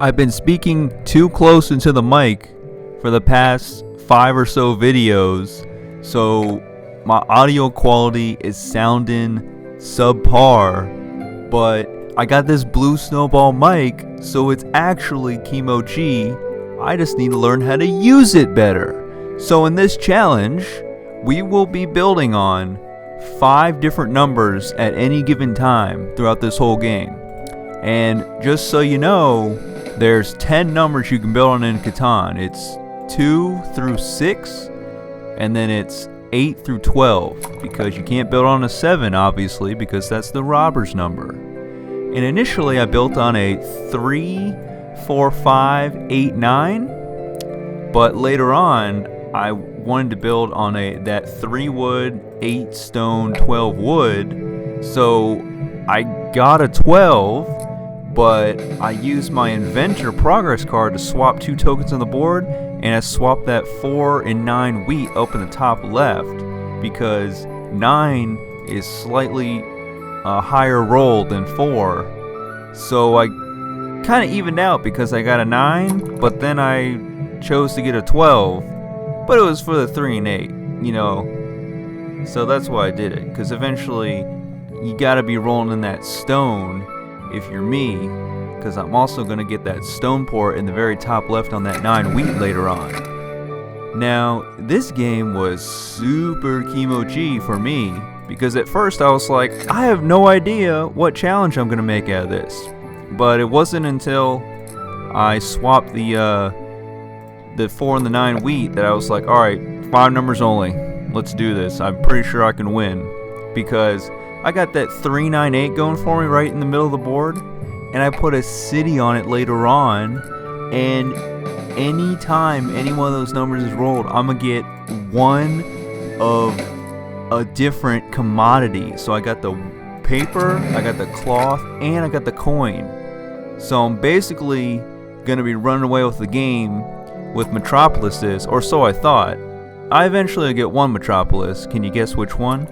I've been speaking too close into the mic for the past 5 or so videos, so my audio quality is sounding subpar, but I got this blue snowball mic, so it's actually Kimochi. I just need to learn how to use it better. So in this challenge, we will be building on 5 different numbers at any given time throughout this whole game. And just so you know, there's 10 numbers you can build on in Catan. It's 2 through 6, and then it's 8 through 12, because you can't build on a 7, obviously, because that's the robber's number. And initially I built on a 3, 4, 5, 8, 9, but later on I wanted to build on that 3 wood, 8 stone, 12 wood, so I got a 12, but I used my inventor progress card to swap 2 tokens on the board, and I swapped that 4 and 9 wheat up in the top left because 9 is slightly a higher roll than 4. So I kind of evened out because I got a 9, but then I chose to get a 12, but it was for the 3 and 8, you know. So that's why I did it, because eventually you gotta be rolling in that stone if you're me, because I'm also going to get that stone port in the very top left on that 9 wheat later on. Now, this game was super Kimochi for me, because at first I was like, I have no idea what challenge I'm going to make out of this. But it wasn't until I swapped the 4 and the 9 wheat that I was like, alright, 5 numbers only. Let's do this. I'm pretty sure I can win. Because I got that 3, 9, 8 going for me right in the middle of the board, and I put a city on it later on, and anytime any one of those numbers is rolled, I'm gonna get one of a different commodity. So I got the paper, I got the cloth, and I got the coin. So I'm basically gonna be running away with the game with Metropolises, or so I thought. I eventually get one Metropolis. Can you guess which one?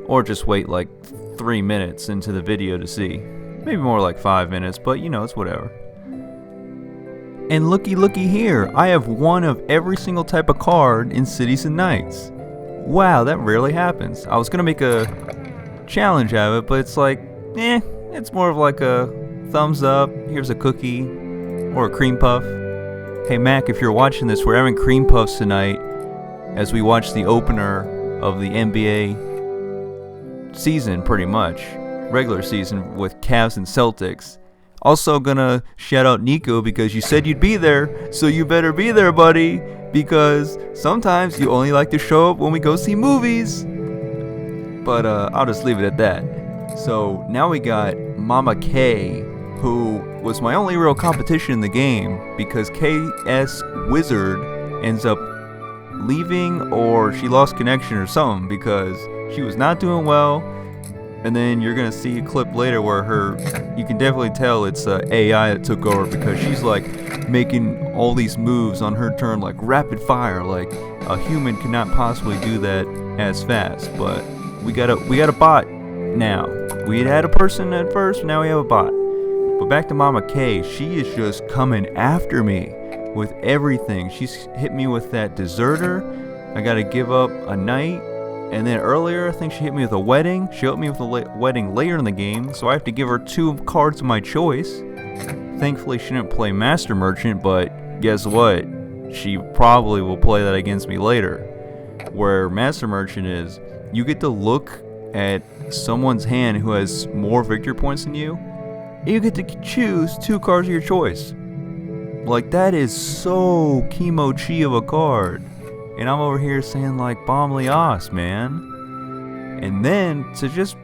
Or just wait like 3 minutes into the video to see. Maybe more like 5 minutes, but you know, it's whatever. And looky here, I have one of every single type of card in Cities and Knights. Wow, that rarely happens. I was gonna make a challenge out of it, but it's like, it's more of like a thumbs up, here's a cookie, or a cream puff. Hey Mac, if you're watching this, we're having cream puffs tonight as we watch the opener of the NBA season, pretty much regular season, with Cavs and Celtics. Also gonna shout out Nico, because you said you'd be there, so you better be there, buddy, because sometimes you only like to show up when we go see movies. But I'll just leave it at that. So now we got Mama K, who was my only real competition in the game, because KS Wizard ends up leaving, or she lost connection or something, because she was not doing well. And then you're gonna see a clip later where you can definitely tell it's AI that took over, because she's like making all these moves on her turn like rapid fire, like a human could not possibly do that as fast. But we got a bot now. We had a person at first, now we have a bot. But back to Mama K, she is just coming after me with everything. She's hit me with that deserter. I gotta give up a knight. And then earlier, I think she hit me with a wedding. She hit me with a wedding later in the game, so I have to give her 2 cards of my choice. Thankfully, she didn't play Master Merchant, but guess what? She probably will play that against me later. Where Master Merchant is, you get to look at someone's hand who has more victory points than you, and you get to choose 2 cards of your choice. Like, that is so Kimochi of a card. And I'm over here saying like Bomb Lias, man. And then to just,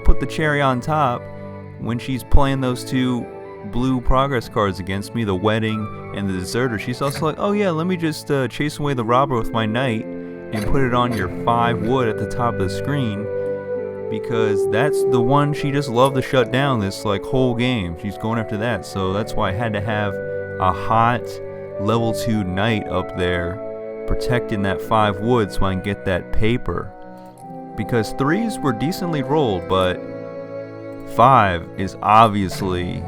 put the cherry on top, when she's playing those 2 blue progress cards against me, the wedding and the deserter, she's also like, oh yeah, let me just chase away the robber with my knight and put it on your 5 wood at the top of the screen, because that's the one she just loved to shut down this like whole game. She's going after that, so that's why I had to have a hot level 2 knight up there protecting that 5 wood so I can get that paper, because 3s were decently rolled, but 5 is obviously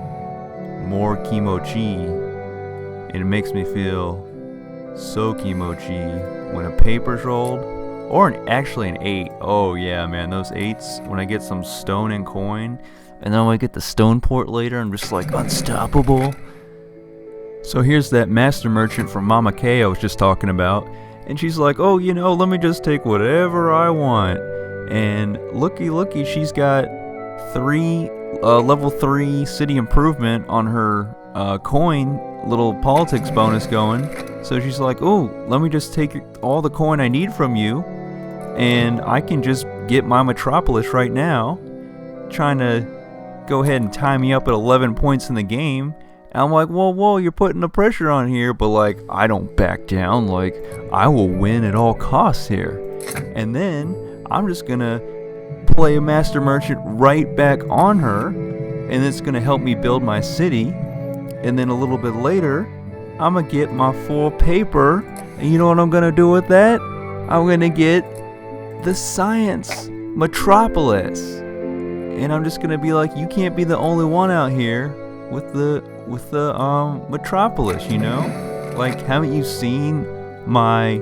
more kimochi, and it makes me feel so kimochi when a paper's rolled, or actually an 8. Oh yeah, man, those 8s, when I get some stone and coin, and then when I get the stone port later, I'm just like unstoppable. So here's that master merchant from Mama K I was just talking about, and she's like, oh, let me just take whatever I want. And looky, she's got 3 level 3 city improvement on her coin little politics bonus going. So she's like, oh, let me just take all the coin I need from you, and I can just get my metropolis right now, trying to go ahead and tie me up at 11 points in the game. And I'm like, whoa, you're putting the pressure on here, but like, I don't back down. Like, I will win at all costs here. And then I'm just gonna play a master merchant right back on her, and it's gonna help me build my city. And then a little bit later, I'm gonna get my full paper, and you know what I'm gonna do with that? I'm gonna get the science metropolis, and I'm just gonna be like, you can't be the only one out here with the metropolis, Like, haven't you seen my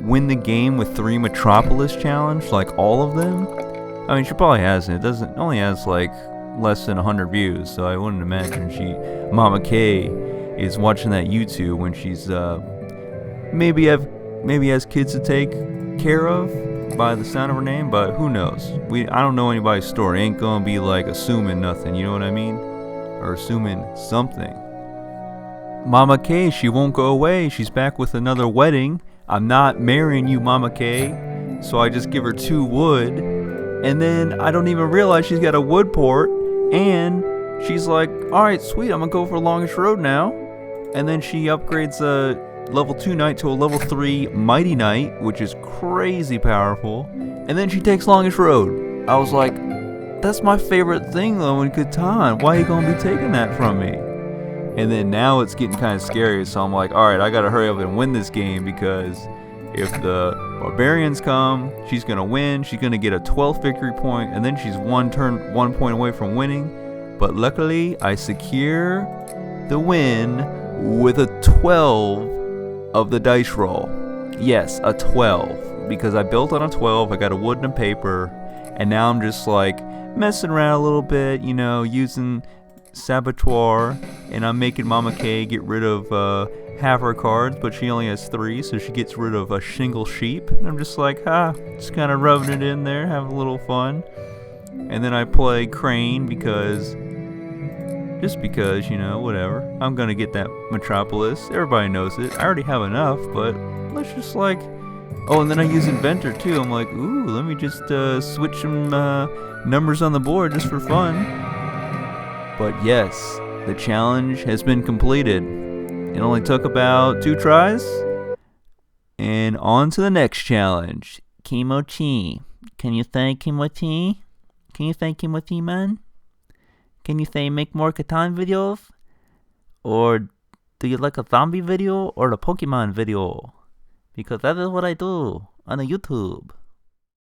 win the game with 3 metropolis challenge, like all of them? I mean, she probably hasn't. It only has like less than 100 views, so I wouldn't imagine Mama K is watching that YouTube when she's maybe has kids to take care of by the sound of her name, but who knows? I don't know anybody's story. Ain't gonna be like assuming nothing, you know what I mean? Or assuming something. Mama K, she won't go away. She's back with another wedding. I'm not marrying you, Mama K. So I just give her 2 wood, and then I don't even realize she's got a wood port, and she's like, alright, sweet, I'm gonna go for longest road now. And then she upgrades a level 2 knight to a level 3 mighty knight, which is crazy powerful. And then she takes longest road. I was like, that's my favorite thing though in Catan. Why are you gonna be taking that from me? And then now it's getting kind of scary, so I'm like, alright, I gotta hurry up and win this game, because if the barbarians come, she's gonna win. She's gonna get a 12th victory point, and then she's 1 point away from winning. But luckily, I secure the win with a 12 of the dice roll. Yes, a 12, because I built on a 12. I got a wood and a paper, and now I'm just like messing around a little bit, using Saboteur, and I'm making Mama K get rid of half her cards, but she only has 3, so she gets rid of a shingle sheep. And I'm just like, just kind of rubbing it in there, having a little fun. And then I play Crane because, whatever. I'm gonna get that Metropolis. Everybody knows it. I already have enough, but let's just like, oh, and then I use Inventor too. I'm like, ooh, let me just switch some numbers on the board just for fun. But yes, the challenge has been completed. It only took about 2 tries. And on to the next challenge. Kimochi. Can you say Kimochi? Can you say Kimochi, man? Can you say make more Catan videos? Or do you like a zombie video or a Pokemon video? Because that is what I do on the YouTube.